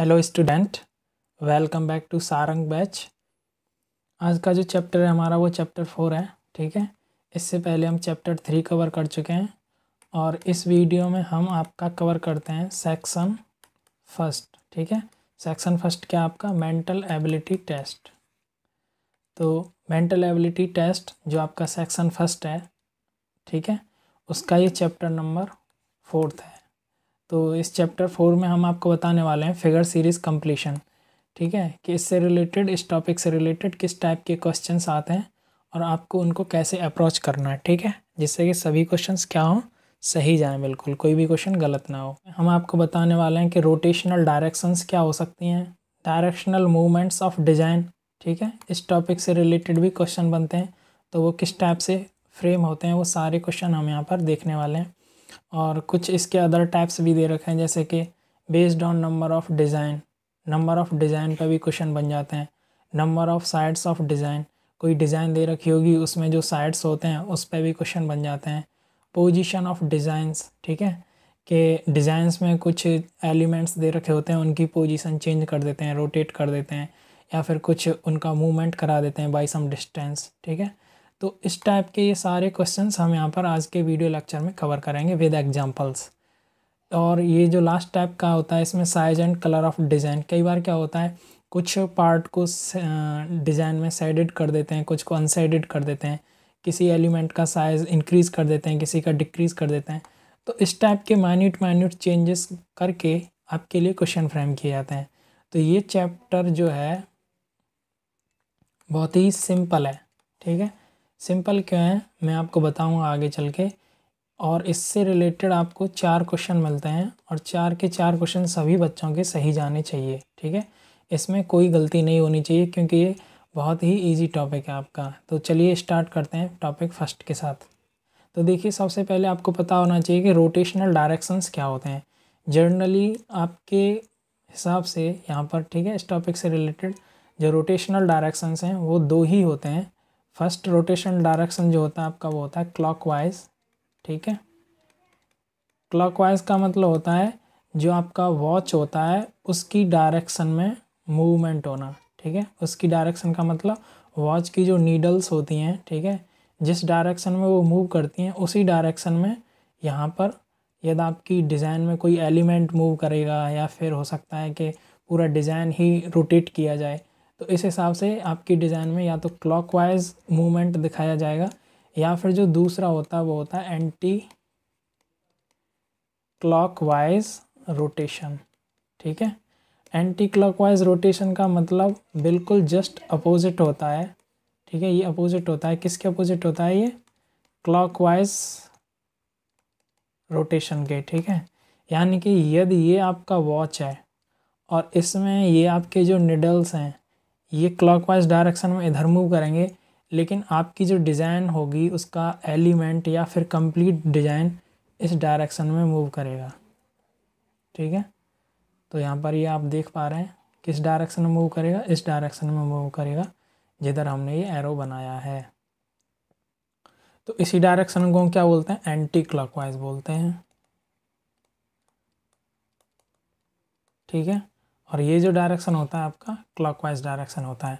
Hello student, welcome back to Sarang batch. आज का जो चैप्टर है हमारा वो चैप्टर 4 है। ठीक है, इससे पहले हम चैप्टर 3 कवर कर चुके हैं और इस वीडियो में हम आपका कवर करते हैं सेक्शन फर्स्ट। ठीक है, सेक्शन फर्स्ट क्या आपका मेंटल एबिलिटी टेस्ट। तो मेंटल एबिलिटी टेस्ट जो आपका सेक्शन फर्स्ट है, ठीक है, उसका ये चैप्टर नंबर 4 है। तो इस चैप्टर 4 में हम आपको बताने वाले हैं फिगर सीरीज़ कंप्लीशन। ठीक है, कि इससे रिलेटेड, इस टॉपिक से रिलेटेड किस टाइप के क्वेश्चंस आते हैं और आपको उनको कैसे अप्रोच करना है। ठीक है, जिससे कि सभी क्वेश्चंस क्या हों, सही जाएं, बिल्कुल कोई भी क्वेश्चन गलत ना हो। हम आपको बताने वाले हैं कि रोटेशनल डायरेक्शंस क्या हो सकती हैं, डायरेक्शनल मूवमेंट्स ऑफ डिज़ाइन। ठीक है, इस टॉपिक से रिलेटेड भी क्वेश्चन बनते हैं, तो वो किस टाइप से फ्रेम होते हैं वो सारे क्वेश्चन हम यहाँ पर देखने वाले हैं। और कुछ इसके अदर टाइप्स भी दे रखे हैं, जैसे कि based on number of design, number of design पर भी क्वेश्चन बन जाते हैं। Number of sides of design, कोई डिज़ाइन दे रखी होगी उसमें जो साइड्स होते हैं उस पर भी क्वेश्चन बन जाते हैं। पोजीशन ऑफ डिज़ाइंस, ठीक है, कि डिज़ाइंस में कुछ एलिमेंट्स दे रखे होते हैं, उनकी पोजीशन चेंज कर देते हैं, रोटेट कर देते हैं, या फिर कुछ उनका मूवमेंट करा देते हैं बाई सम डिस्टेंस। ठीक है, तो इस टाइप के ये सारे क्वेश्चंस हम यहाँ पर आज के वीडियो लेक्चर में कवर करेंगे विद एग्जांपल्स। और ये जो लास्ट टाइप का होता है इसमें size and colour of design, कई बार क्या होता है कुछ पार्ट को डिज़ाइन में शेडेड कर देते हैं, कुछ को अनशेडेड कर देते हैं, किसी एलिमेंट का साइज़ इंक्रीज़ कर देते हैं, किसी का डिक्रीज़ कर देते हैं। तो इस टाइप के माइन्यूट चेंजेस करके आपके लिए क्वेश्चन फ्रेम किए जाते हैं। तो ये चैप्टर जो है बहुत ही सिंपल है। ठीक है, सिंपल क्यों है मैं आपको बताऊंगा आगे चल के। और इससे रिलेटेड आपको 4 क्वेश्चन मिलते हैं और 4 के 4 क्वेश्चन सभी बच्चों के सही जाने चाहिए। ठीक है, इसमें कोई गलती नहीं होनी चाहिए क्योंकि ये बहुत ही इजी टॉपिक है आपका। तो चलिए स्टार्ट करते हैं टॉपिक फर्स्ट के साथ। तो देखिए, सबसे पहले आपको पता होना चाहिए कि रोटेशनल डायरेक्शंस क्या होते हैं। जनरली आपके हिसाब से यहाँ पर, ठीक है, इस टॉपिक से रिलेटेड जो रोटेशनल डायरेक्शंस हैं वो 2 ही होते हैं। फर्स्ट रोटेशनल डायरेक्शन जो होता है आपका वो होता है क्लॉकवाइज। ठीक है, क्लॉकवाइज का मतलब होता है जो आपका वॉच होता है उसकी डायरेक्शन में मूवमेंट होना। ठीक है, उसकी डायरेक्शन का मतलब वॉच की जो नीडल्स होती हैं, ठीक है, जिस डायरेक्शन में वो मूव करती हैं उसी डायरेक्शन में यहाँ पर यदि आपकी डिज़ाइन में कोई एलिमेंट मूव करेगा या फिर हो सकता है कि पूरा डिज़ाइन ही रोटेट किया जाए, तो इस हिसाब से आपकी डिज़ाइन में या तो क्लॉकवाइज मूवमेंट दिखाया जाएगा या फिर जो दूसरा होता है वो होता है एंटी क्लॉकवाइज रोटेशन। ठीक है, एंटी क्लॉकवाइज रोटेशन का मतलब बिल्कुल जस्ट अपोजिट होता है। ठीक है, ये अपोजिट होता है, किसके अपोजिट होता है, ये क्लॉकवाइज रोटेशन के। ठीक है, यानी कि यदि ये आपका वॉच है और इसमें ये आपके जो निडल्स हैं ये क्लॉकवाइज डायरेक्शन में इधर मूव करेंगे, लेकिन आपकी जो डिज़ाइन होगी उसका एलिमेंट या फिर कंप्लीट डिज़ाइन इस डायरेक्शन में मूव करेगा। ठीक है, तो यहाँ पर ये आप देख पा रहे हैं किस डायरेक्शन में मूव करेगा, इस डायरेक्शन में मूव करेगा जिधर हमने ये एरो बनाया है। तो इसी डायरेक्शन को क्या बोलते हैं, एंटी क्लॉकवाइज बोलते हैं। ठीक है, और ये जो डायरेक्शन होता है आपका क्लॉकवाइज डायरेक्शन होता है।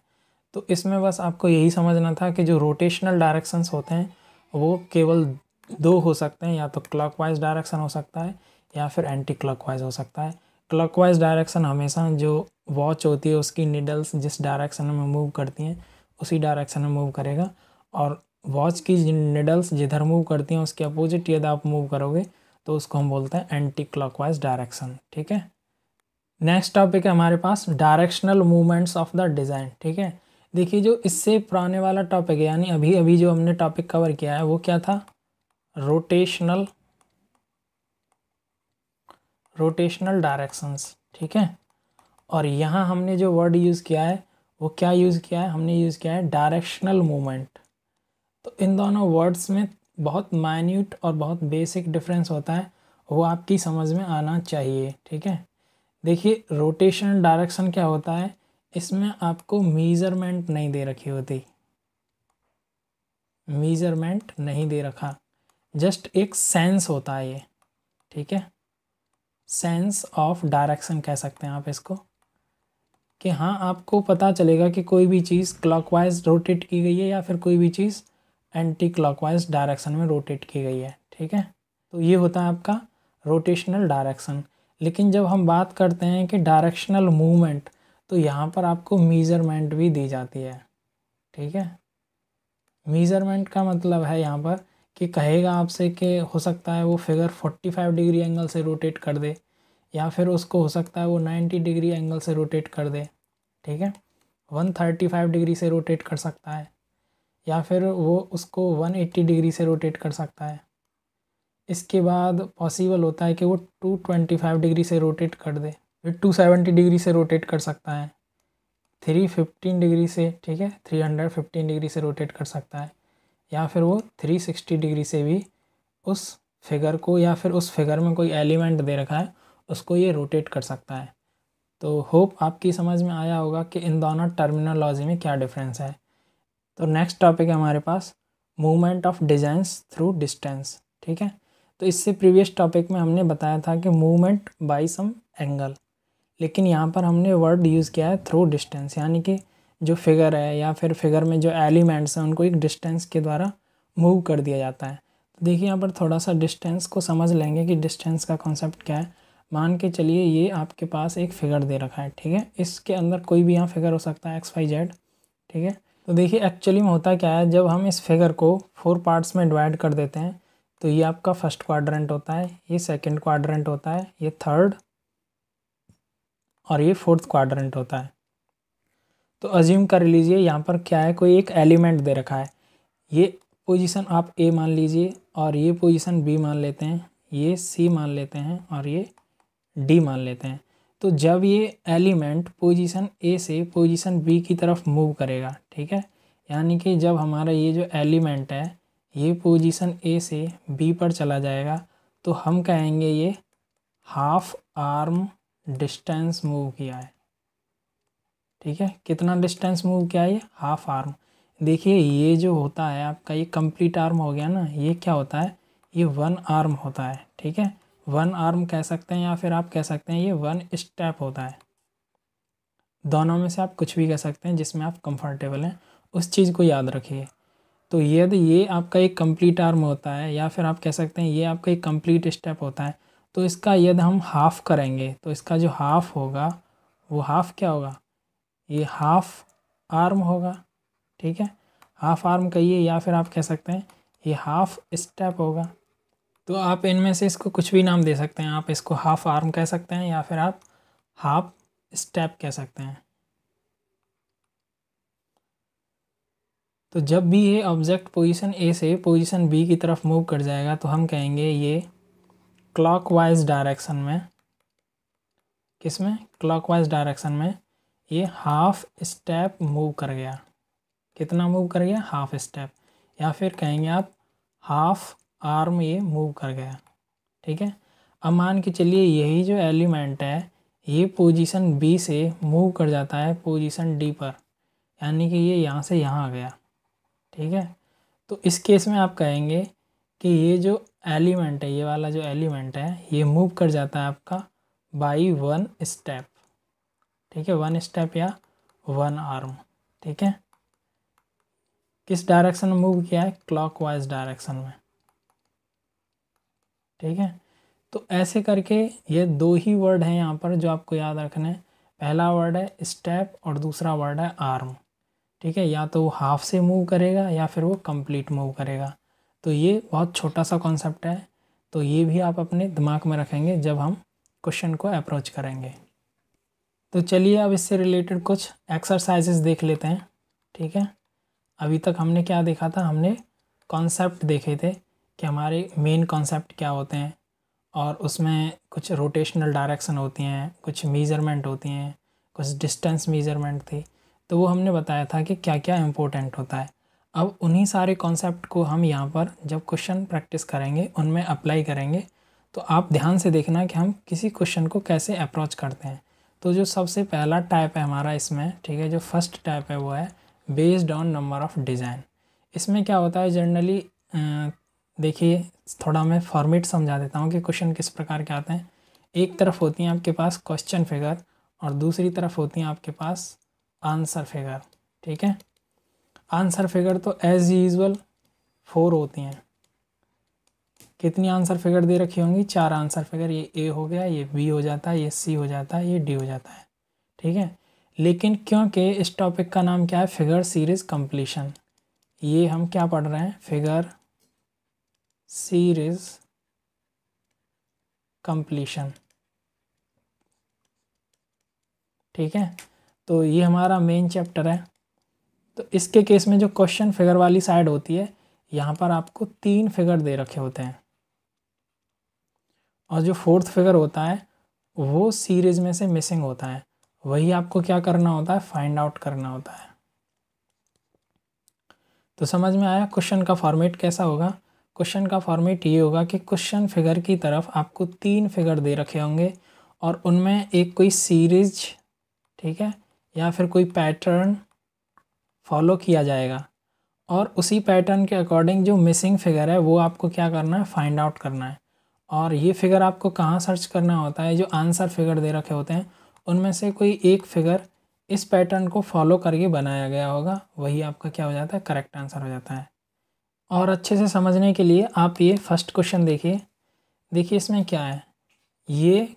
तो इसमें बस आपको यही समझना था कि जो रोटेशनल डायरेक्शंस होते हैं वो केवल 2 हो सकते हैं, या तो क्लॉकवाइज डायरेक्शन हो सकता है या फिर एंटी क्लॉकवाइज हो सकता है। क्लॉकवाइज डायरेक्शन हमेशा जो वॉच होती है उसकी निडल्स जिस डायरेक्शन में मूव करती हैं उसी डायरेक्शन में मूव करेगा, और वॉच की निडल्स जिधर मूव करती हैं उसके अपोजिट यदि आप मूव करोगे तो उसको हम बोलते हैं एंटी क्लॉकवाइज डायरेक्शन। ठीक है, नेक्स्ट टॉपिक है हमारे पास directional movements of the design. ठीक है, देखिए जो इससे पुराने वाला टॉपिक है, यानी अभी अभी जो हमने टॉपिक कवर किया है वो क्या था, रोटेशनल डायरेक्शंस। ठीक है, और यहाँ हमने जो वर्ड यूज़ किया है वो क्या यूज़ किया है, हमने यूज़ किया है डायरेक्शनल मूवमेंट। तो इन दोनों वर्ड्स में बहुत माइन्यूट और बहुत बेसिक डिफरेंस होता है, वो आपकी समझ में आना चाहिए। ठीक है, देखिए रोटेशनल डायरेक्शन क्या होता है, इसमें आपको मीज़रमेंट नहीं दे रखी होती, मीज़रमेंट नहीं दे रखा, जस्ट एक सेंस होता है ये। ठीक है, सेंस ऑफ डायरेक्शन कह सकते हैं आप इसको। कि हाँ आपको पता चलेगा कि कोई भी चीज़ क्लॉकवाइज रोटेट की गई है या फिर कोई भी चीज़ एंटी क्लॉकवाइज डायरेक्शन में रोटेट की गई है। ठीक है, तो ये होता है आपका रोटेशनल डायरेक्शन। लेकिन जब हम बात करते हैं कि डायरेक्शनल मूवमेंट, तो यहाँ पर आपको मेज़रमेंट भी दी जाती है। ठीक है, मेज़रमेंट का मतलब है यहाँ पर कि कहेगा आपसे कि हो सकता है वो फिगर 45 डिग्री एंगल से रोटेट कर दे, या फिर उसको हो सकता है वो 90 डिग्री एंगल से रोटेट कर दे। ठीक है, 135 डिग्री से रोटेट कर सकता है, या फिर वो उसको 180 डिग्री से रोटेट कर सकता है। इसके बाद पॉसिबल होता है कि वो 225 डिग्री से रोटेट कर दे, फिर 270 डिग्री से रोटेट कर सकता है, 315 डिग्री से, ठीक है, 315 डिग्री से रोटेट कर सकता है, या फिर वो 360 डिग्री से भी उस फिगर को, या फिर उस फिगर में कोई एलिमेंट दे रखा है उसको ये रोटेट कर सकता है। तो होप आपकी समझ में आया होगा कि इन दोनों टर्मिनोलॉजी में क्या डिफरेंस है। तो नेक्स्ट टॉपिक है हमारे पास movement of designs through distance. ठीक है, तो इससे प्रीवियस टॉपिक में हमने बताया था कि मूवमेंट बाय सम एंगल, लेकिन यहाँ पर हमने वर्ड यूज़ किया है थ्रू डिस्टेंस, यानी कि जो फिगर है या फिर फिगर में जो एलिमेंट्स हैं उनको एक डिस्टेंस के द्वारा मूव कर दिया जाता है। तो देखिए यहाँ पर थोड़ा सा डिस्टेंस को समझ लेंगे कि डिस्टेंस का कॉन्सेप्ट क्या है। मान के चलिए ये आपके पास एक फ़िगर दे रखा है। ठीक है, इसके अंदर कोई भी यहाँ फिगर हो सकता है XYZ। ठीक है, तो देखिए एक्चुअली में होता क्या है, जब हम इस फिगर को 4 पार्ट्स में डिवाइड कर देते हैं तो ये आपका फर्स्ट क्वाड्रेंट होता है, ये सेकंड क्वाड्रेंट होता है, ये थर्ड और ये फोर्थ क्वाड्रेंट होता है। तो अज्यूम कर लीजिए यहाँ पर क्या है, कोई एक एलिमेंट दे रखा है। ये पोजीशन आप A मान लीजिए और ये पोजीशन B मान लेते हैं, ये C मान लेते हैं और ये D मान लेते हैं। तो जब ये एलिमेंट पोजीशन A से पोजीशन B की तरफ मूव करेगा, ठीक है, यानी कि जब हमारा ये जो एलिमेंट है ये पोजीशन A से B पर चला जाएगा तो हम कहेंगे ये हाफ आर्म डिस्टेंस मूव किया है। ठीक है, कितना डिस्टेंस मूव किया है, ये हाफ आर्म। देखिए ये जो होता है आपका ये कंप्लीट आर्म हो गया ना, ये क्या होता है, ये 1 आर्म होता है। ठीक है, 1 आर्म कह सकते हैं या फिर आप कह सकते हैं ये 1 स्टेप होता है। दोनों में से आप कुछ भी कह सकते हैं जिसमें आप कंफर्टेबल हैं, उस चीज़ को याद रखिए। तो यदि ये आपका एक कंप्लीट आर्म होता है या फिर आप कह सकते हैं ये आपका एक कंप्लीट स्टेप होता है, तो इसका यदि हम हाफ करेंगे तो इसका जो हाफ होगा वो हाफ क्या होगा, ये हाफ आर्म होगा। ठीक है, हाफ आर्म कहिए या फिर आप कह सकते हैं ये हाफ स्टेप होगा। तो आप इनमें से इसको कुछ भी नाम दे सकते हैं, आप इसको हाफ आर्म कह सकते हैं या फिर आप हाफ स्टेप कह सकते हैं। तो जब भी ये ऑब्जेक्ट पोजीशन A से पोजीशन B की तरफ मूव कर जाएगा तो हम कहेंगे ये क्लॉकवाइज डायरेक्शन में, किसमें, क्लॉकवाइज डायरेक्शन में ये हाफ स्टेप मूव कर गया। कितना मूव कर गया, हाफ स्टेप, या फिर कहेंगे आप हाफ आर्म ये मूव कर गया। ठीक है, अब मान के चलिए यही जो एलिमेंट है ये पोजीशन B से मूव कर जाता है पोजीशन D पर, यानी कि ये यहाँ से यहाँ आ गया। ठीक है, तो इस केस में आप कहेंगे कि ये जो एलिमेंट है, ये वाला जो एलिमेंट है ये मूव कर जाता है आपका बाई 1 स्टेप। ठीक है, 1 स्टेप या 1 आर्म। ठीक है, किस डायरेक्शन में मूव किया है, क्लॉकवाइज डायरेक्शन में। ठीक है, तो ऐसे करके ये 2 ही वर्ड हैं यहाँ पर जो आपको याद रखने हैं। पहला वर्ड है स्टेप और दूसरा वर्ड है आर्म। ठीक है, या तो वो हाफ से मूव करेगा या फिर वो कंप्लीट मूव करेगा। तो ये बहुत छोटा सा कॉन्सेप्ट है, तो ये भी आप अपने दिमाग में रखेंगे जब हम क्वेश्चन को अप्रोच करेंगे। तो चलिए अब इससे रिलेटेड कुछ एक्सरसाइजेस देख लेते हैं। ठीक है, अभी तक हमने क्या देखा था, हमने कॉन्सेप्ट देखे थे कि हमारे मेन कॉन्सेप्ट क्या होते हैं, और उसमें कुछ रोटेशनल डायरेक्शन होती हैं, कुछ मेज़रमेंट होती हैं, कुछ डिस्टेंस मेज़रमेंट थी। तो वो हमने बताया था कि क्या क्या इम्पोर्टेंट होता है। अब उन्हीं सारे कॉन्सेप्ट को हम यहाँ पर जब क्वेश्चन प्रैक्टिस करेंगे उनमें अप्लाई करेंगे। तो आप ध्यान से देखना कि हम किसी क्वेश्चन को कैसे अप्रोच करते हैं। तो जो सबसे पहला टाइप है हमारा इसमें, ठीक है, जो फर्स्ट टाइप है वो है based on number of design. इसमें क्या होता है जनरली, देखिए थोड़ा मैं फॉर्मेट समझा देता हूँ कि क्वेश्चन किस प्रकार के आते हैं। एक तरफ होती हैं आपके पास क्वेश्चन फिगर और दूसरी तरफ होती हैं आपके पास आंसर फिगर। ठीक है, आंसर फिगर तो एज यूजुअल 4 होती हैं। कितनी आंसर फिगर दे रखी होंगी? 4 आंसर फिगर। ये ए हो गया, ये बी हो जाता है, ये सी हो जाता है, ये डी हो जाता है। ठीक है, लेकिन क्योंकि इस टॉपिक का नाम क्या है? Figure series completion. ये हम क्या पढ़ रहे हैं? Figure series completion. ठीक है, तो ये हमारा मेन चैप्टर है। तो इसके केस में जो क्वेश्चन फिगर वाली साइड होती है, यहाँ पर आपको 3 फिगर दे रखे होते हैं, और जो 4th फिगर होता है वो सीरीज में से मिसिंग होता है। वही आपको क्या करना होता है? फाइंड आउट करना होता है। तो समझ में आया क्वेश्चन का फॉर्मेट कैसा होगा? क्वेश्चन का फॉर्मेट ये होगा कि क्वेश्चन फिगर की तरफ आपको 3 फिगर दे रखे होंगे, और उनमें एक कोई सीरीज, ठीक है, या फिर कोई पैटर्न फॉलो किया जाएगा, और उसी पैटर्न के अकॉर्डिंग जो मिसिंग फिगर है वो आपको क्या करना है? फाइंड आउट करना है। और ये फिगर आपको कहाँ सर्च करना होता है? जो आंसर फिगर दे रखे होते हैं उनमें से कोई एक फिगर इस पैटर्न को फॉलो करके बनाया गया होगा, वही आपका क्या हो जाता है? करेक्ट आंसर हो जाता है। और अच्छे से समझने के लिए आप ये फर्स्ट क्वेश्चन देखिए। देखिए इसमें क्या है, ये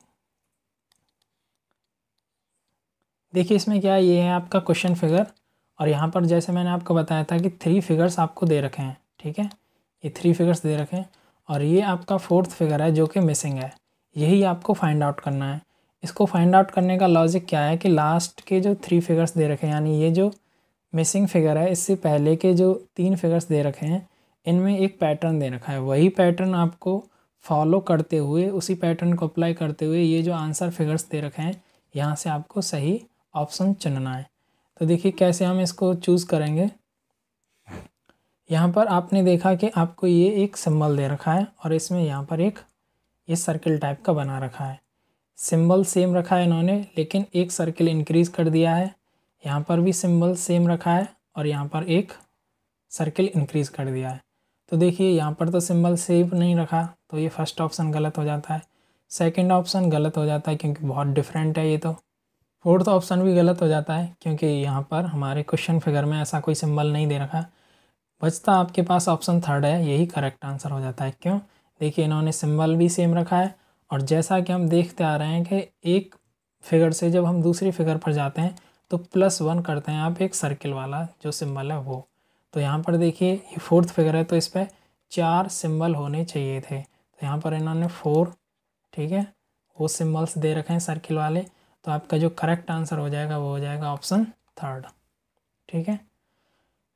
देखिए इसमें क्या है, ये है आपका क्वेश्चन फिगर, और यहाँ पर जैसे मैंने आपको बताया था कि 3 फिगर्स आपको दे रखे हैं। ठीक है, ये 3 फिगर्स दे रखे हैं, और ये आपका 4th फिगर है जो कि मिसिंग है। यही आपको फाइंड आउट करना है। इसको फाइंड आउट करने का लॉजिक क्या है कि लास्ट के जो 3 फिगर्स दे रखे हैं, यानी ये जो मिसिंग फिगर है इससे पहले के जो 3 फिगर्स दे रखे हैं, इनमें एक पैटर्न दे रखा है। वही पैटर्न आपको फॉलो करते हुए, उसी पैटर्न को अप्लाई करते हुए ये जो आंसर फिगर्स दे रखे हैं, यहाँ से आपको सही ऑप्शन चुनना है। तो देखिए कैसे हम इसको चूज़ करेंगे। यहाँ पर आपने देखा कि आपको ये एक सिंबल दे रखा है, और इसमें यहाँ पर एक ये सर्किल टाइप का बना रखा है। सिंबल सेम रखा है इन्होंने, लेकिन एक सर्किल इंक्रीज़ कर दिया है। यहाँ पर भी सिंबल सेम रखा है, और यहाँ पर एक सर्किल इंक्रीज़ कर दिया है। तो देखिए यहाँ पर तो सिंबल सेम नहीं रखा, तो ये फर्स्ट ऑप्शन गलत हो जाता है। सेकंड ऑप्शन गलत हो जाता है क्योंकि बहुत डिफरेंट है ये। तो 4th ऑप्शन भी गलत हो जाता है क्योंकि यहाँ पर हमारे क्वेश्चन फिगर में ऐसा कोई सिंबल नहीं दे रखा। बचता आपके पास ऑप्शन 3rd है, यही करेक्ट आंसर हो जाता है। क्यों? देखिए इन्होंने सिंबल भी सेम रखा है, और जैसा कि हम देखते आ रहे हैं कि एक फिगर से जब हम दूसरी फिगर पर जाते हैं तो +1 करते हैं आप, एक सर्किल वाला जो सिंबल है वो। तो यहाँ पर देखिए ये 4th फिगर है, तो इस पर 4 सिंबल होने चाहिए थे, तो यहाँ पर इन्होंने 4, ठीक है, वो सिंबल्स दे रखे हैं सर्किल वाले। तो आपका जो करेक्ट आंसर हो जाएगा वो हो जाएगा ऑप्शन 3rd। ठीक है,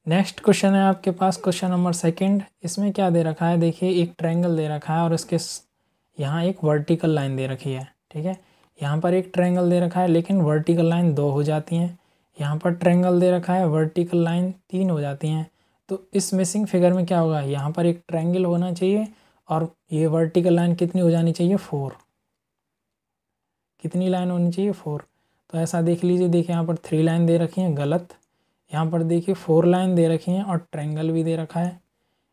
नेक्स्ट क्वेश्चन है आपके पास क्वेश्चन नंबर 2। इसमें क्या दे रखा है? देखिए एक ट्रायंगल दे रखा है, और इसके यहाँ एक वर्टिकल लाइन दे रखी है। ठीक है, यहाँ पर एक ट्रायंगल दे रखा है, लेकिन वर्टिकल लाइन 2 हो जाती हैं। यहाँ पर ट्रायंगल दे रखा है, वर्टिकल लाइन 3 हो जाती हैं। तो इस मिसिंग फिगर में क्या होगा? यहाँ पर एक ट्रायंगल होना चाहिए, और ये वर्टिकल लाइन कितनी हो जानी चाहिए? 4। कितनी लाइन होनी चाहिए? 4। तो ऐसा देख लीजिए, देखिए यहाँ पर 3 लाइन दे रखी हैं, गलत। यहाँ पर देखिए 4 लाइन दे रखी हैं, और ट्रायंगल भी दे रखा है।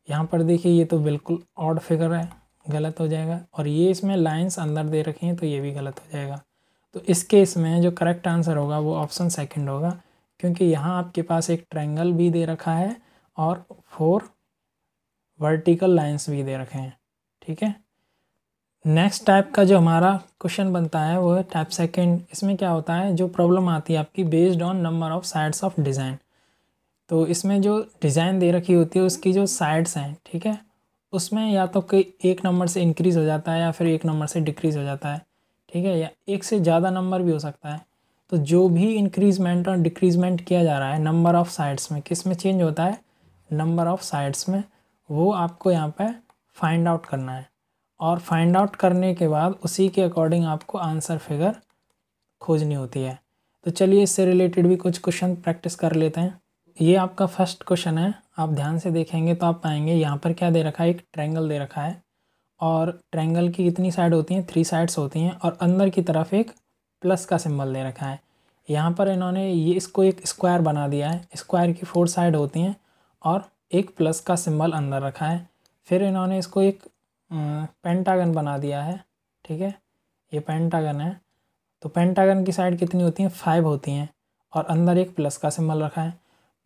यहाँ पर देखिए ये तो बिल्कुल ऑड फिगर है, गलत हो जाएगा। और ये इसमें लाइंस अंदर दे रखी हैं, तो ये भी गलत हो जाएगा। तो इस केस में जो करेक्ट आंसर होगा वो ऑप्शन 2 होगा, क्योंकि यहाँ आपके पास एक ट्रायंगल भी दे रखा है, और 4 वर्टिकल लाइंस भी दे रखे हैं। ठीक है, नेक्स्ट टाइप का जो हमारा क्वेश्चन बनता है वो है टाइप 2। इसमें क्या होता है, जो प्रॉब्लम आती है आपकी based on number of sides of design. तो इसमें जो डिज़ाइन दे रखी होती है उसकी जो साइड्स हैं, ठीक है, उसमें या तो कोई एक नंबर से इंक्रीज़ हो जाता है, या फिर एक नंबर से डिक्रीज़ हो जाता है। ठीक है, या एक से ज़्यादा नंबर भी हो सकता है। तो जो भी इंक्रीजमेंट और डिक्रीजमेंट किया जा रहा है नंबर ऑफ़ साइड्स में, किस में चेंज होता है? नंबर ऑफ़ साइड्स में। वो आपको यहाँ पर फाइंड आउट करना है, और फाइंड आउट करने के बाद उसी के अकॉर्डिंग आपको आंसर फिगर खोजनी होती है। तो चलिए इससे रिलेटेड भी कुछ क्वेश्चन प्रैक्टिस कर लेते हैं। ये आपका फर्स्ट क्वेश्चन है, आप ध्यान से देखेंगे तो आप पाएंगे यहाँ पर क्या दे रखा है? एक ट्रायंगल दे रखा है, और ट्रायंगल की कितनी साइड होती हैं? 3 साइड्स होती हैं, और अंदर की तरफ एक प्लस का सिंबल दे रखा है। यहाँ पर इन्होंने ये इसको एक स्क्वायर बना दिया है। स्क्वायर की 4 साइड होती हैं, और एक प्लस का सिंबल अंदर रखा है। फिर इन्होंने इसको एक पेंटागन बना दिया है। ठीक है, ये पेंटागन है। तो पेंटागन की साइड कितनी होती हैं, 5 होती हैं, और अंदर एक प्लस का सिंबल रखा है।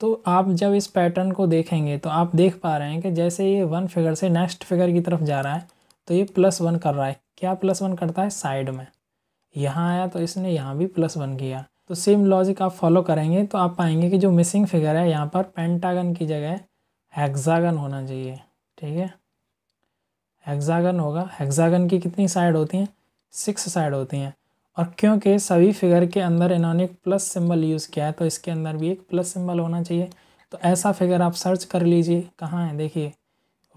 तो आप जब इस पैटर्न को देखेंगे तो आप देख पा रहे हैं कि जैसे ये 1 फिगर से नेक्स्ट फिगर की तरफ जा रहा है तो ये +1 कर रहा है। क्या +1 करता है, साइड में। यहाँ आया तो इसने यहाँ भी +1 किया। तो सेम लॉजिक आप फॉलो करेंगे तो आप पाएंगे कि जो मिसिंग फिगर है यहाँ पर पेंटागन की जगह हेक्सागन होना चाहिए। ठीक है, हेक्सागन होगा। हेक्सागन की कितनी साइड होती हैं, 6 साइड होती हैं। और क्योंकि सभी फिगर के अंदर इन्होंने एक प्लस सिंबल यूज़ किया है तो इसके अंदर भी एक प्लस सिंबल होना चाहिए। तो ऐसा फिगर आप सर्च कर लीजिए, कहाँ है देखिए,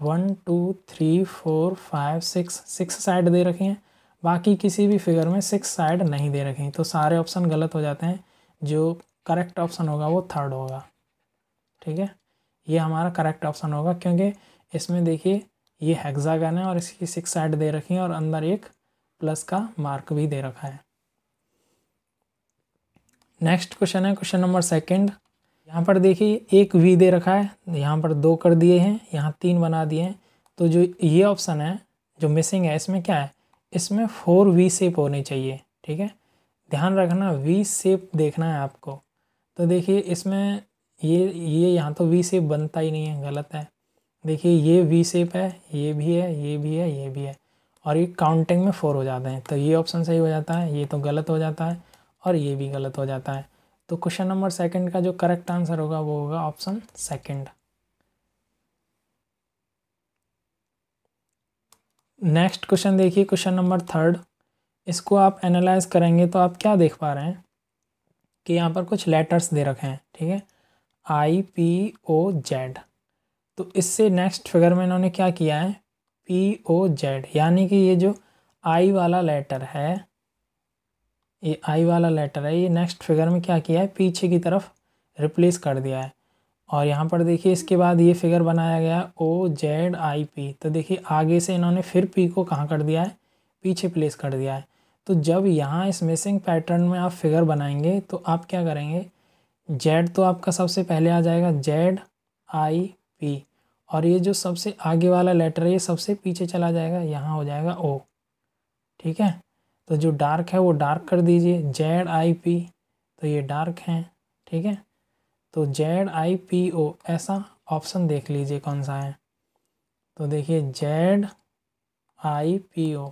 1 2 3 4 5 6 साइड दे रखी हैं, बाकी किसी भी फिगर में 6 साइड नहीं दे रखी। तो सारे ऑप्शन गलत हो जाते हैं। जो करेक्ट ऑप्शन होगा वो 3rd होगा। ठीक है, ये हमारा करेक्ट ऑप्शन होगा, क्योंकि इसमें देखिए ये हेक्सागन है और इसकी 6 साइड दे रखी हैं और अंदर एक प्लस का मार्क भी दे रखा है। नेक्स्ट क्वेश्चन है क्वेश्चन नंबर 2। यहाँ पर देखिए एक वी दे रखा है, यहाँ पर 2 कर दिए हैं, यहाँ 3 बना दिए हैं। तो जो ये ऑप्शन है जो मिसिंग है, इसमें क्या है, इसमें 4 वी शेप होनी चाहिए। ठीक है, ध्यान रखना वी शेप देखना है आपको। तो देखिए इसमें ये यहाँ तो वी शेप बनता ही नहीं है, गलत है। देखिए ये वी शेप है, ये भी है, ये भी है, ये भी है, और ये काउंटिंग में 4 हो जाते हैं। तो ये ऑप्शन सही हो जाता है, ये तो गलत हो जाता है, और ये भी गलत हो जाता है। तो क्वेश्चन नंबर 2 का जो करेक्ट आंसर होगा वो होगा ऑप्शन 2। नेक्स्ट क्वेश्चन देखिए क्वेश्चन नंबर 3। इसको आप एनालाइज करेंगे तो आप क्या देख पा रहे हैं कि यहाँ पर कुछ लेटर्स दे रखे हैं। ठीक है, IPOZ। तो इससे नेक्स्ट फिगर में इन्होंने क्या किया है, POZ, यानी कि ये जो आई वाला लेटर है, ये आई वाला लेटर है, ये नेक्स्ट फिगर में क्या किया है, पीछे की तरफ रिप्लेस कर दिया है। और यहाँ पर देखिए इसके बाद ये फिगर बनाया गया OZIP। तो देखिए आगे से इन्होंने फिर P को कहाँ कर दिया है, पीछे प्लेस कर दिया है। तो जब यहाँ इस मिसिंग पैटर्न में आप फिगर बनाएंगे तो आप क्या करेंगे, Z तो आपका सबसे पहले आ जाएगा, ZIP, और ये जो सबसे आगे वाला लेटर है ये सबसे पीछे चला जाएगा, यहाँ हो जाएगा O। ठीक है, तो जो डार्क है वो डार्क कर दीजिए, ZIP, तो ये डार्क है। ठीक है, तो ZIPO ऐसा ऑप्शन देख लीजिए कौन सा है। तो देखिए ZIPO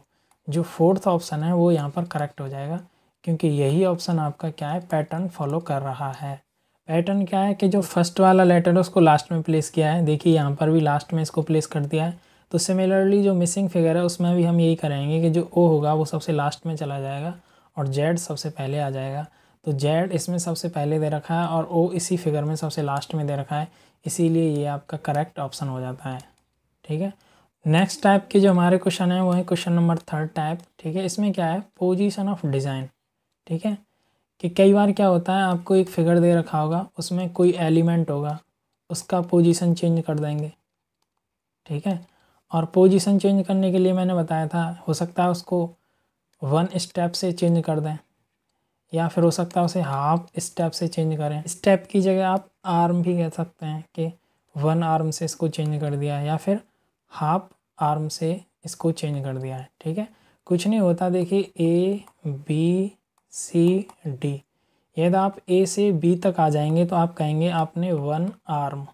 जो 4th ऑप्शन है वो यहाँ पर करेक्ट हो जाएगा, क्योंकि यही ऑप्शन आपका क्या है, पैटर्न फॉलो कर रहा है। पैटर्न क्या है कि जो फर्स्ट वाला लेटर है उसको लास्ट में प्लेस किया है, देखिए यहाँ पर भी लास्ट में इसको प्लेस कर दिया है। तो सिमिलरली जो मिसिंग फिगर है उसमें भी हम यही करेंगे कि जो O होगा वो सबसे लास्ट में चला जाएगा और Z सबसे पहले आ जाएगा। तो Z इसमें सबसे पहले दे रखा है और O इसी फिगर में सबसे लास्ट में दे रखा है, इसीलिए ये आपका करेक्ट ऑप्शन हो जाता है। ठीक है, नेक्स्ट टाइप के जो हमारे क्वेश्चन है वो है क्वेश्चन नंबर 3 टाइप। ठीक है, इसमें क्या है, पोजीशन ऑफ डिज़ाइन। ठीक है, कि कई बार क्या होता है, आपको एक फिगर दे रखा होगा, उसमें कोई एलिमेंट होगा, उसका पोजीशन चेंज कर देंगे। ठीक है, और पोजीशन चेंज करने के लिए मैंने बताया था, हो सकता है उसको 1 स्टेप से चेंज कर दें, या फिर हो सकता है उसे हाफ स्टेप से चेंज करें। स्टेप की जगह आप आर्म भी कह सकते हैं कि 1 आर्म से इसको चेंज कर दिया है, या फिर हाफ आर्म से इसको चेंज कर दिया है। ठीक है, कुछ नहीं होता। देखिए ABCD, यदि आप A से B तक आ जाएंगे तो आप कहेंगे आपने 1 आर्म,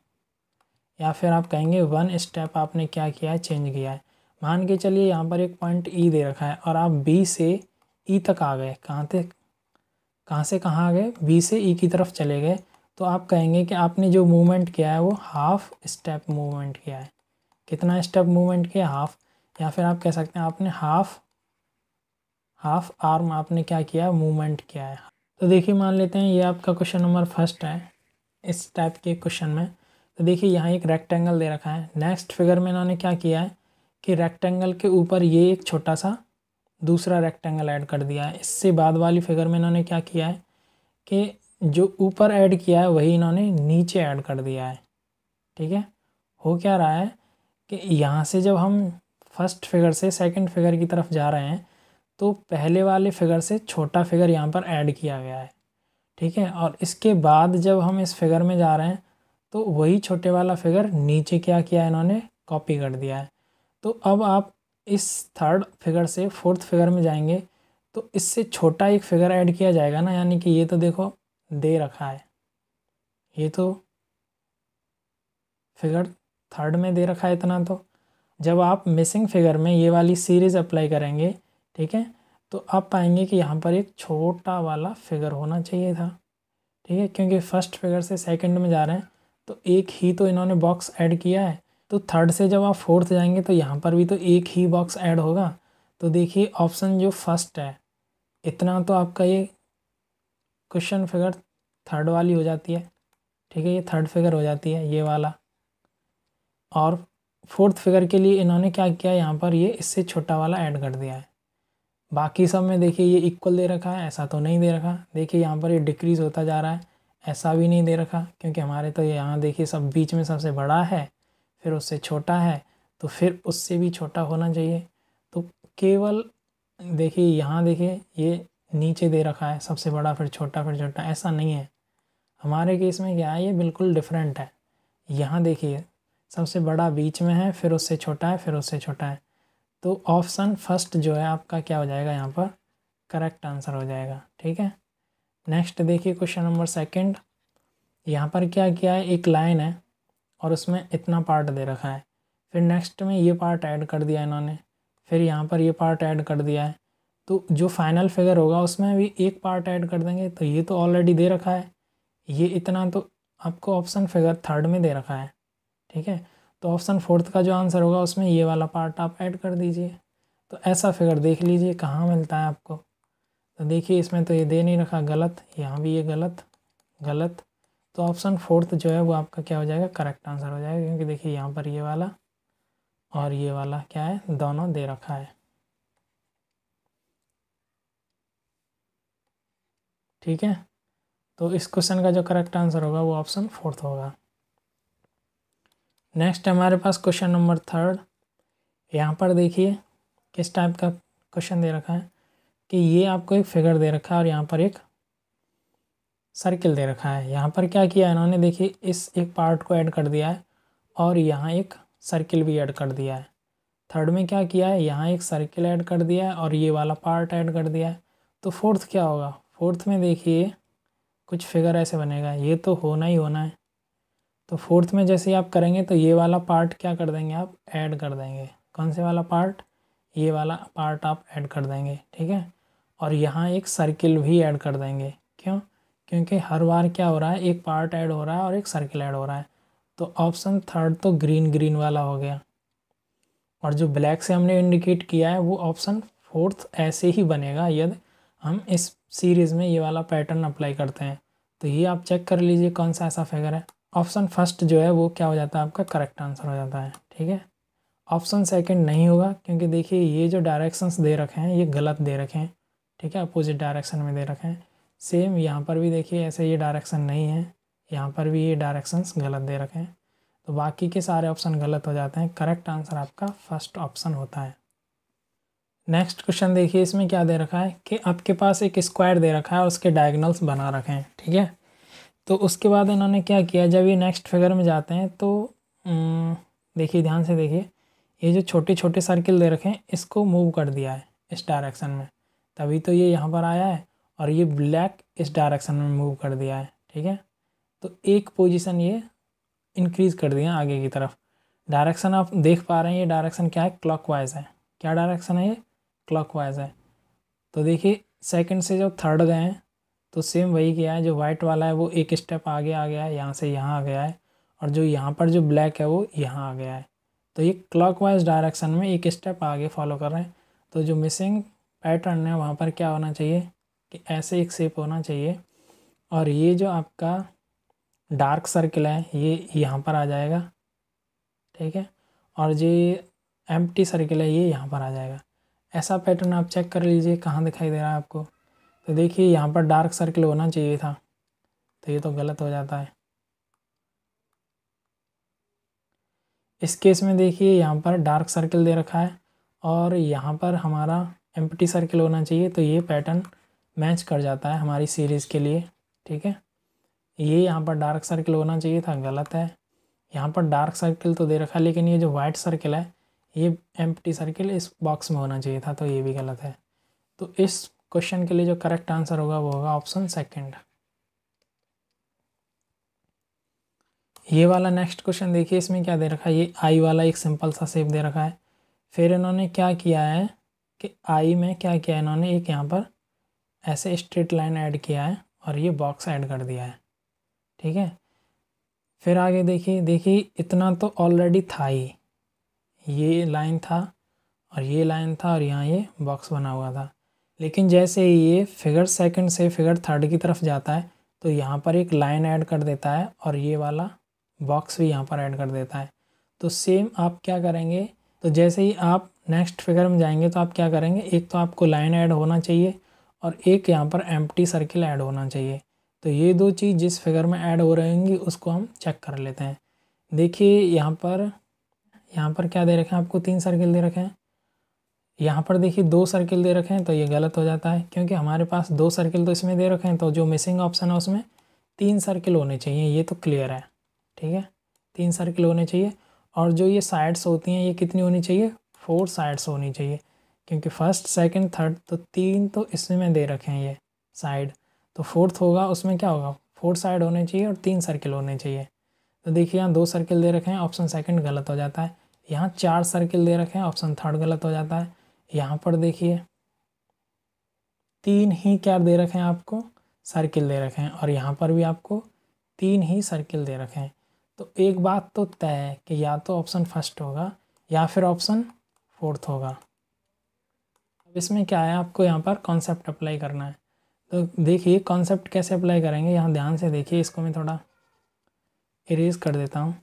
या फिर आप कहेंगे 1 स्टेप आपने क्या किया है, चेंज किया है। मान के चलिए यहाँ पर एक पॉइंट E दे रखा है और आप B से E तक आ गए, कहाँ से कहाँ आ गए, B से E की तरफ चले गए, तो आप कहेंगे कि आपने जो मूवमेंट किया है वो हाफ स्टेप मूवमेंट किया है। कितना स्टेप मूवमेंट किया, हाफ, या फिर आप कह सकते हैं आपने हाफ आर्म आपने क्या किया, मूवमेंट किया है। तो देखिए मान लेते हैं ये आपका क्वेश्चन नंबर 1 है इस टाइप के क्वेश्चन में। तो देखिए यहाँ एक रेक्टेंगल दे रखा है, नेक्स्ट फिगर में इन्होंने क्या किया है कि रेक्टेंगल के ऊपर ये एक छोटा सा दूसरा रेक्टेंगल ऐड कर दिया है। इससे बाद वाली फिगर में इन्होंने क्या किया है कि जो ऊपर ऐड किया है वही इन्होंने नीचे ऐड कर दिया है। ठीक है, हो क्या रहा है कि यहाँ से जब हम फर्स्ट फिगर से सेकंड फिगर की तरफ जा रहे हैं तो पहले वाले फिगर से छोटा फिगर यहाँ पर ऐड किया गया है। ठीक है, और इसके बाद जब हम इस फिगर में जा रहे हैं तो वही छोटे वाला फिगर नीचे क्या किया है, इन्होंने कॉपी कर दिया है। तो अब आप इस 3rd फिगर से 4th फिगर में जाएंगे तो इससे छोटा एक फिगर ऐड किया जाएगा ना, यानी कि ये तो देखो दे रखा है, ये तो फिगर थर्ड में दे रखा है इतना। तो जब आप मिसिंग फिगर में ये वाली सीरीज़ अप्लाई करेंगे, ठीक है, तो आप पाएंगे कि यहाँ पर एक छोटा वाला फिगर होना चाहिए था, ठीक है, क्योंकि फर्स्ट फिगर से सेकंड में जा रहे हैं तो एक ही तो इन्होंने बॉक्स ऐड किया है। तो थर्ड से जब आप फोर्थ जाएंगे तो यहाँ पर भी तो एक ही बॉक्स ऐड होगा। तो देखिए ऑप्शन जो फर्स्ट है, इतना तो आपका ये क्वेश्चन फिगर थर्ड वाली हो जाती है, ठीक है, ये थर्ड फिगर हो जाती है ये वाला। और फोर्थ फिगर के लिए इन्होंने क्या किया, यहाँ पर ये इससे छोटा वाला ऐड कर दिया है। बाकी सब में देखिए ये इक्वल दे रखा है, ऐसा तो नहीं दे रखा। देखिए यहाँ पर ये डिक्रीज़ होता जा रहा है, ऐसा भी नहीं दे रखा, क्योंकि हमारे तो यहाँ देखिए सब बीच में सबसे बड़ा है, फिर उससे छोटा है, तो फिर उससे भी छोटा होना चाहिए। तो केवल देखिए यहाँ देखिए ये नीचे दे रखा है सबसे बड़ा फिर छोटा, ऐसा नहीं है। हमारे केस में क्या है, ये बिल्कुल डिफरेंट है। यहाँ देखिए सबसे बड़ा बीच में है, फिर उससे छोटा है, फिर उससे छोटा है। तो ऑप्शन फर्स्ट जो है आपका क्या हो जाएगा, यहाँ पर करेक्ट आंसर हो जाएगा, ठीक है। नेक्स्ट देखिए क्वेश्चन नंबर सेकंड। यहाँ पर क्या किया है, एक लाइन है और उसमें इतना पार्ट दे रखा है, फिर नेक्स्ट में ये पार्ट ऐड कर दिया इन्होंने, फिर यहाँ पर ये पार्ट ऐड कर दिया है। तो जो फाइनल फिगर होगा उसमें भी एक पार्ट ऐड कर देंगे। तो ये तो ऑलरेडी दे रखा है, ये इतना तो आपको ऑप्शन फिगर थर्ड में दे रखा है, ठीक है। तो ऑप्शन फोर्थ का जो आंसर होगा उसमें ये वाला पार्ट आप ऐड कर दीजिए। तो ऐसा फिगर देख लीजिए कहाँ मिलता है आपको। तो देखिए इसमें तो ये दे नहीं रखा, गलत, यहाँ भी ये गलत गलत। तो ऑप्शन फोर्थ जो है वो आपका क्या हो जाएगा, करेक्ट आंसर हो जाएगा, क्योंकि देखिए यहाँ पर ये वाला और ये वाला क्या है, दोनों दे रखा है, ठीक है। तो इस क्वेश्चन का जो करेक्ट आंसर होगा वो ऑप्शन फोर्थ होगा। नेक्स्ट हमारे पास क्वेश्चन नंबर थर्ड। यहाँ पर देखिए किस टाइप का क्वेश्चन दे रखा है कि ये आपको एक फिगर दे रखा है और यहाँ पर एक सर्किल दे रखा है। यहाँ पर क्या किया इन्होंने, देखिए इस एक पार्ट को ऐड कर दिया है और यहाँ एक सर्किल भी ऐड कर दिया है। थर्ड में क्या किया है, यहाँ एक सर्किल ऐड कर दिया है और ये वाला पार्ट ऐड कर दिया है। तो फोर्थ क्या होगा, फोर्थ में देखिए कुछ फिगर ऐसे बनेगा, ये तो होना ही होना है। तो फोर्थ में जैसे ही आप करेंगे तो ये वाला पार्ट क्या कर देंगे, आप ऐड कर देंगे। कौन से वाला पार्ट, ये वाला पार्ट आप ऐड कर देंगे, ठीक है। और यहाँ एक सर्किल भी ऐड कर देंगे, क्यों, क्योंकि हर बार क्या हो रहा है, एक पार्ट ऐड हो रहा है और एक सर्किल ऐड हो रहा है। तो ऑप्शन थर्ड तो ग्रीन ग्रीन वाला हो गया, और जो ब्लैक से हमने इंडिकेट किया है वो ऑप्शन फोर्थ ऐसे ही बनेगा यदि हम इस सीरीज़ में ये वाला पैटर्न अप्लाई करते हैं। तो ये आप चेक कर लीजिए कौन सा ऐसा फिगर है। ऑप्शन फर्स्ट जो है वो क्या हो जाता है, आपका करेक्ट आंसर हो जाता है, ठीक है। ऑप्शन सेकंड नहीं होगा, क्योंकि देखिए ये जो डायरेक्शंस दे रखे हैं ये गलत दे रखे हैं, ठीक है, अपोजिट डायरेक्शन में दे रखे हैं। सेम यहाँ पर भी देखिए ऐसे ये डायरेक्शन नहीं है, यहाँ पर भी ये डायरेक्शंस गलत दे रखे हैं। तो बाकी के सारे ऑप्शन गलत हो जाते हैं, करेक्ट आंसर आपका फर्स्ट ऑप्शन होता है। नेक्स्ट क्वेश्चन देखिए, इसमें क्या दे रखा है कि आपके पास एक स्क्वायर दे रखा है और उसके डायगोनल्स बना रखे हैं, ठीक है। तो उसके बाद इन्होंने क्या किया, जब ये नेक्स्ट फिगर में जाते हैं तो देखिए ध्यान से देखिए, ये जो छोटे छोटे सर्किल दे रखे हैं इसको मूव कर दिया है इस डायरेक्शन में, तभी तो ये यहाँ पर आया है। और ये ब्लैक इस डायरेक्शन में मूव कर दिया है, ठीक है। तो एक पोजीशन ये इंक्रीज़ कर दिया आगे की तरफ। डायरेक्शन आप देख पा रहे हैं, ये डायरेक्शन क्या है, क्लॉकवाइज है। क्या डायरेक्शन है ये, क्लॉकवाइज है। तो देखिए सेकंड से जब थर्ड गए हैं तो सेम वही किया है, जो वाइट वाला है वो एक स्टेप आगे आ गया है, यहाँ से यहाँ आ गया है, और जो यहाँ पर जो ब्लैक है वो यहाँ आ गया है। तो ये क्लॉकवाइज डायरेक्शन में एक स्टेप आगे फॉलो कर रहे हैं। तो जो मिसिंग पैटर्न है वहाँ पर क्या होना चाहिए कि ऐसे एक शेप होना चाहिए, और ये जो आपका डार्क सर्किल है ये यहाँ पर आ जाएगा, ठीक है, और जो एम्प्टी सर्किल है ये यहाँ पर आ जाएगा। ऐसा पैटर्न आप चेक कर लीजिए कहाँ दिखाई दे रहा है आपको। तो देखिए यहाँ पर डार्क सर्किल होना चाहिए था, तो ये तो गलत हो जाता है। इस केस में देखिए यहाँ पर डार्क सर्किल दे रखा है और यहाँ पर हमारा एम्प्टी सर्किल होना चाहिए, तो ये पैटर्न मैच कर जाता है हमारी सीरीज़ के लिए, ठीक है। ये यहाँ पर डार्क सर्किल होना चाहिए था, गलत है। यहाँ पर डार्क सर्किल तो दे रखा है, लेकिन ये जो वाइट सर्किल है ये एम्प्टी सर्किल इस बॉक्स में होना चाहिए था, तो ये भी गलत है। तो इस क्वेश्चन के लिए जो करेक्ट आंसर होगा वो होगा ऑप्शन सेकंड। ये वाला नेक्स्ट क्वेश्चन देखिए, इसमें क्या दे रखा है, ये आई वाला एक सिंपल सा शेप दे रखा है। फिर इन्होंने क्या किया है कि आई में क्या किया है, इन्होंने एक यहाँ पर ऐसे स्ट्रेट लाइन ऐड किया है और ये बॉक्स ऐड कर दिया है, ठीक है। फिर आगे देखिए, देखिए इतना तो ऑलरेडी था ही, ये लाइन था और ये लाइन था और यहाँ ये बॉक्स बना हुआ था। लेकिन जैसे ही ये फिगर सेकंड से फिगर थर्ड की तरफ जाता है तो यहाँ पर एक लाइन ऐड कर देता है और ये वाला बॉक्स भी यहाँ पर ऐड कर देता है। तो सेम आप क्या करेंगे, तो जैसे ही आप नेक्स्ट फिगर में जाएंगे तो आप क्या करेंगे, एक तो आपको लाइन ऐड होना चाहिए और एक यहाँ पर एम्प्टी सर्किल ऐड होना चाहिए। तो ये दो चीज़ जिस फिगर में ऐड हो रहेंगी उसको हम चेक कर लेते हैं। देखिए यहाँ पर क्या दे रखे हैं आपको, 3 सर्किल दे रखे हैं। यहाँ पर देखिए 2 सर्किल दे रखे हैं तो ये गलत हो जाता है, क्योंकि हमारे पास 2 सर्किल तो इसमें दे रखे हैं, तो जो मिसिंग ऑप्शन है उसमें 3 सर्किल होने चाहिए, ये तो क्लियर है, ठीक है। 3 सर्किल होने चाहिए और जो ये साइड्स होती हैं ये कितनी होनी चाहिए, 4 साइड्स होनी चाहिए, क्योंकि फर्स्ट सेकंड थर्ड तो 3 तो इसमें दे रखे हैं ये साइड, तो फोर्थ होगा उसमें क्या होगा, 4 साइड होने चाहिए और 3 सर्किल होने चाहिए। तो देखिए यहाँ 2 सर्किल दे रखे हैं, ऑप्शन सेकंड गलत हो जाता है। यहाँ 4 सर्किल दे रखे हैं, ऑप्शन थर्ड गलत हो जाता है। यहाँ पर देखिए 3 ही क्या दे रखे हैं आपको, सर्किल दे रखे हैं और यहाँ पर भी आपको 3 ही सर्किल दे रखे हैं। तो एक बात तो तय है कि या तो ऑप्शन फर्स्ट होगा या फिर ऑप्शन फोर्थ होगा। अब इसमें क्या है, आपको यहाँ पर कॉन्सेप्ट अप्लाई करना है। तो देखिए कॉन्सेप्ट कैसे अप्लाई करेंगे, यहाँ ध्यान से देखिए, इसको मैं थोड़ा इरेज कर देता हूँ।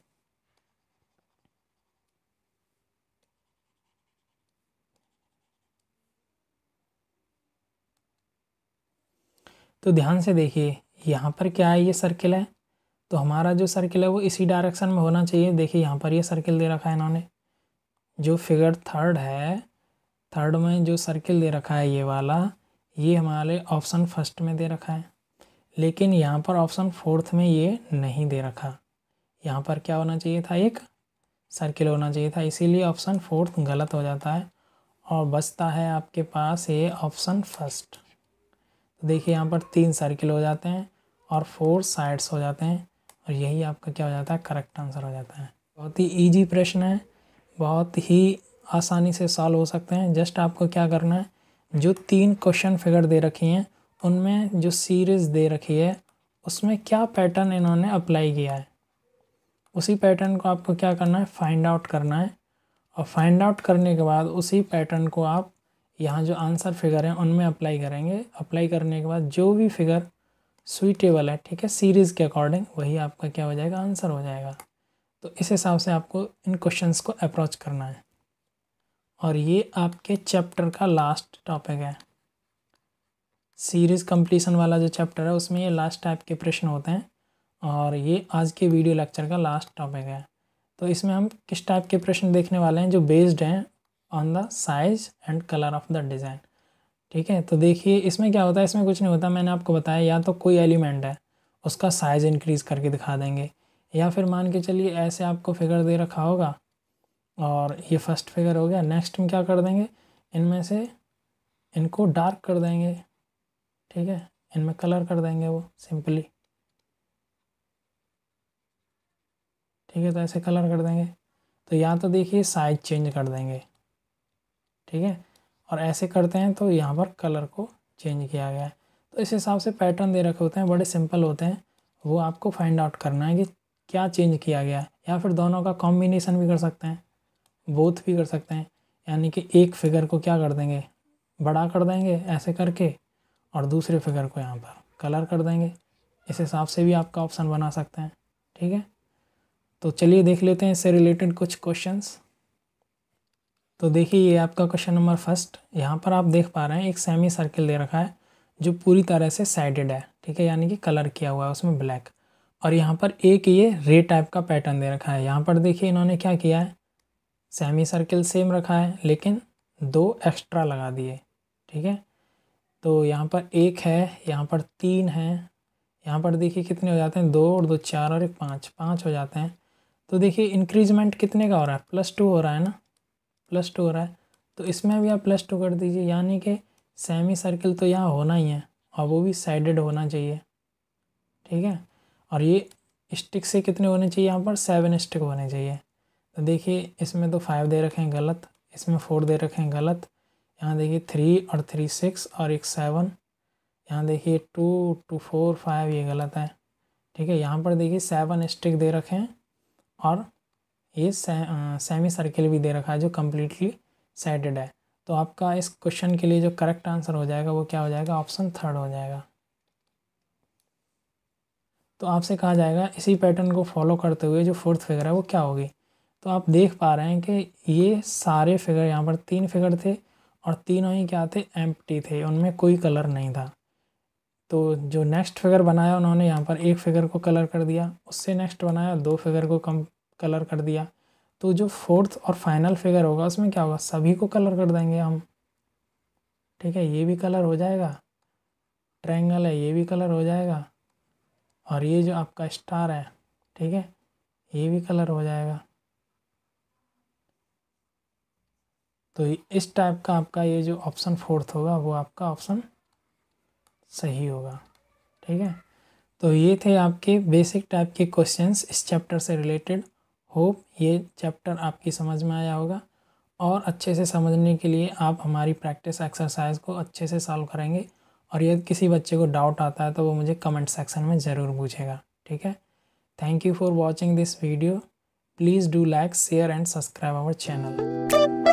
तो ध्यान से देखिए, यहाँ पर क्या है, ये सर्किल है, तो हमारा जो सर्किल है वो इसी डायरेक्शन में होना चाहिए। देखिए यहाँ पर ये सर्किल दे रखा है इन्होंने, जो फिगर थर्ड है, थर्ड में जो सर्किल दे रखा है ये वाला, ये हमारे ऑप्शन फर्स्ट में दे रखा है। लेकिन यहाँ पर ऑप्शन फोर्थ में ये नहीं दे रखा, यहाँ पर क्या होना चाहिए था, एक सर्किल होना चाहिए था, इसीलिए ऑप्शन फोर्थ गलत हो जाता है और बचता है आपके पास ये ऑप्शन फर्स्ट। तो देखिए यहाँ पर 3 सर्किल हो जाते हैं और 4 साइड्स हो जाते हैं और यही आपका क्या हो जाता है, करेक्ट आंसर हो जाता है। बहुत ही इजी प्रश्न है, बहुत ही आसानी से सॉल्व हो सकते हैं। जस्ट आपको क्या करना है, जो 3 क्वेश्चन फिगर दे रखी हैं उनमें जो सीरीज़ दे रखी है उसमें क्या पैटर्न इन्होंने अप्लाई किया है, उसी पैटर्न को आपको क्या करना है, फाइंड आउट करना है। और फाइंड आउट करने के बाद उसी पैटर्न को आप यहाँ जो आंसर फिगर हैं उनमें अप्लाई करेंगे। अप्लाई करने के बाद जो भी फिगर सुइटेबल है, ठीक है, सीरीज़ के अकॉर्डिंग, वही आपका क्या हो जाएगा, आंसर हो जाएगा। तो इस हिसाब से आपको इन क्वेश्चंस को अप्रोच करना है। और ये आपके चैप्टर का लास्ट टॉपिक है, सीरीज़ कंप्लीशन वाला जो चैप्टर है उसमें ये लास्ट टाइप के प्रश्न होते हैं और ये आज के वीडियो लेक्चर का लास्ट टॉपिक है। तो इसमें हम किस टाइप के प्रश्न देखने वाले हैं, जो बेस्ड हैं on the size and colour of the design, ठीक है। तो देखिए इसमें क्या होता है, इसमें कुछ नहीं होता, मैंने आपको बताया, या तो कोई एलिमेंट है उसका साइज़ इंक्रीज़ करके दिखा देंगे, या फिर मान के चलिए ऐसे आपको फिगर दे रखा होगा और ये फर्स्ट फिगर हो गया, नेक्स्ट में क्या कर देंगे, इनमें से इनको डार्क कर देंगे, ठीक है, इनमें कलर कर देंगे वो सिंपली, ठीक है। तो ऐसे कलर कर देंगे, तो या तो देखिए साइज चेंज कर देंगे, ठीक है, और ऐसे करते हैं तो यहाँ पर कलर को चेंज किया गया है। तो इस हिसाब से पैटर्न दे रखे होते हैं, बड़े सिंपल होते हैं, वो आपको फाइंड आउट करना है कि क्या चेंज किया गया है। या फिर दोनों का कॉम्बिनेशन भी कर सकते हैं, बोथ भी कर सकते हैं, यानी कि एक फिगर को क्या कर देंगे, बड़ा कर देंगे ऐसे करके और दूसरे फिगर को यहाँ पर कलर कर देंगे। इस हिसाब से भी आपका ऑप्शन बना सकते हैं, ठीक है। तो चलिए देख लेते हैं इससे रिलेटेड कुछ क्वेश्चंस। तो देखिए ये आपका क्वेश्चन नंबर फर्स्ट, यहाँ पर आप देख पा रहे हैं एक सेमी सर्किल दे रखा है जो पूरी तरह से साइडेड है, ठीक है, यानी कि कलर किया हुआ है उसमें ब्लैक, और यहाँ पर एक ये रे टाइप का पैटर्न दे रखा है। यहाँ पर देखिए इन्होंने क्या किया है, सेमी सर्किल सेम रखा है लेकिन 2 एक्स्ट्रा लगा दिए, ठीक है। तो यहाँ पर 1 है, यहाँ पर 3 है, यहाँ पर देखिए कितने हो जाते हैं, 2 और 2 4 और 1 5, 5 हो जाते हैं। तो देखिए इंक्रीजमेंट कितने का हो रहा है, +2 हो रहा है ना, +2 हो रहा है, तो इसमें भी आप +2 कर दीजिए, यानी कि सेमी सर्किल तो यहाँ होना ही है और वो भी साइडेड होना चाहिए, ठीक है। और ये स्टिक से कितने होने चाहिए, यहाँ पर 7 स्टिक होने चाहिए। तो देखिए इसमें तो 5 दे रखे हैं गलत, इसमें 4 दे रखे हैं गलत, यहाँ देखिए 3 और 3 6 और एक 7, यहाँ देखिए 2 2 4 5 ये गलत है, ठीक है। यहाँ पर देखिए 7 स्टिक दे रखे हैं और ये सेमी सर्किल भी दे रखा है जो कम्प्लीटली साइडेड है। तो आपका इस क्वेश्चन के लिए जो करेक्ट आंसर हो जाएगा वो क्या हो जाएगा, ऑप्शन 3 हो जाएगा। तो आपसे कहा जाएगा इसी पैटर्न को फॉलो करते हुए जो 4th फिगर है वो क्या होगी। तो आप देख पा रहे हैं कि ये सारे फिगर, यहाँ पर 3 फिगर थे और तीनों ही क्या थे, एम्प्टी थे, उनमें कोई कलर नहीं था। तो जो नेक्स्ट फिगर बनाया उन्होंने यहाँ पर एक फिगर को कलर कर दिया, उससे नेक्स्ट बनाया 2 फिगर को कम कलर कर दिया। तो जो 4th और फाइनल फिगर होगा उसमें क्या होगा, सभी को कलर कर देंगे हम, ठीक है। ये भी कलर हो जाएगा, ट्रायंगल है ये भी कलर हो जाएगा, और ये जो आपका स्टार है, ठीक है, ये भी कलर हो जाएगा। तो इस टाइप का आपका ये जो ऑप्शन 4th होगा वो आपका ऑप्शन सही होगा, ठीक है। तो ये थे आपके बेसिक टाइप के क्वेश्चंस इस चैप्टर से रिलेटेड। होप ये चैप्टर आपकी समझ में आया होगा, और अच्छे से समझने के लिए आप हमारी प्रैक्टिस एक्सरसाइज को अच्छे से सॉल्व करेंगे। और यदि किसी बच्चे को डाउट आता है तो वो मुझे कमेंट सेक्शन में ज़रूर पूछेगा, ठीक है। Thank you for watching this video. Please do like, share and subscribe our channel.